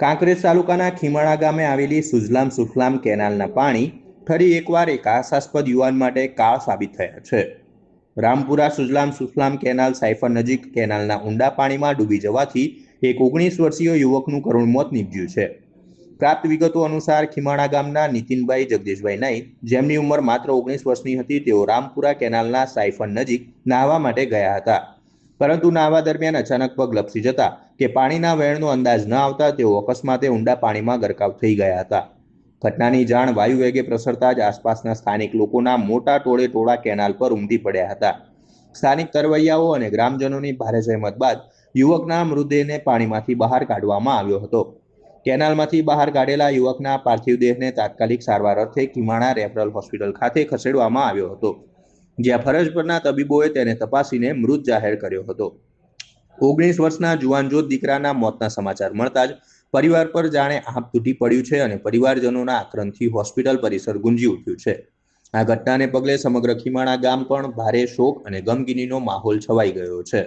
કાંકરેજ તાલુકાના ખીમાણા ગામે આવેલી સુજલામ સુફલામ કેનાલના પાણી ફરી એકવાર એક આશાસ્પદ યુવાન માટે કાળ સાબિત થયા છે। રામપુરા સુજલામ સુફલામ કેનાલ સાયફર નજીક કેનાલના ઊંડા પાણીમાં ડૂબી જવાથી એક 19 વર્ષીય યુવકનું કરુણ મોત નીપજ્યું છે। પ્રાપ્ત વિગતો અનુસાર ખીમાણા ગામના નીતિનભાઈ જગદીશભાઈ નાઈક, જેમની ઉંમર માત્ર 19 વર્ષની હતી, તેઓ રામપુરા કેનાલના સાયફર નજીક નાહવા માટે ગયા હતા, પરંતુ નાહવા દરમિયાન અચાનક પગ લપસી જતા કે પાણીના વહેણનો અંદાજ ન આવતા તેઓ અકસ્માતે ઊંડા પાણીમાં ગરકાવ થઈ ગયા હતા। ઘટનાની જાણ વાયુ વેગે પ્રસરતા જ આસપાસના સ્થાનિક લોકોના મોટા ટોળા કેનાલ પર ઉમટી પડ્યા હતા। સ્થાનિક તરવૈયાઓ અને ગ્રામજનોની ભારે જહેમત બાદ યુવકના મૃતદેહને પાણીમાંથી બહાર કાઢવામાં આવ્યો હતો। કેનાલમાંથી બહાર કાઢેલા યુવકના પાર્થિવ દેહને તાત્કાલિક સારવાર અર્થે ખીમાણા રેફરલ હોસ્પિટલ ખાતે ખસેડવામાં આવ્યો હતો, જ્યાં ફરજ પરના તબીબોએ તેને તપાસીને મૃત જાહેર કર્યો હતો। 19 વર્ષના જુવાનજોત દીકરાના મોતના સમાચાર મળતા જ પરિવાર પર જાણે આભ તૂટી પડ્યું છે અને પરિવારજનોના આક્રંદથી હોસ્પિટલ પરિસર ગુંજી ઉઠ્યું છે। આ ઘટનાને પગલે સમગ્ર ખીમાણા ગામ પણ ભારે શોક અને ગમગીનીનો માહોલ છવાઈ ગયો છે।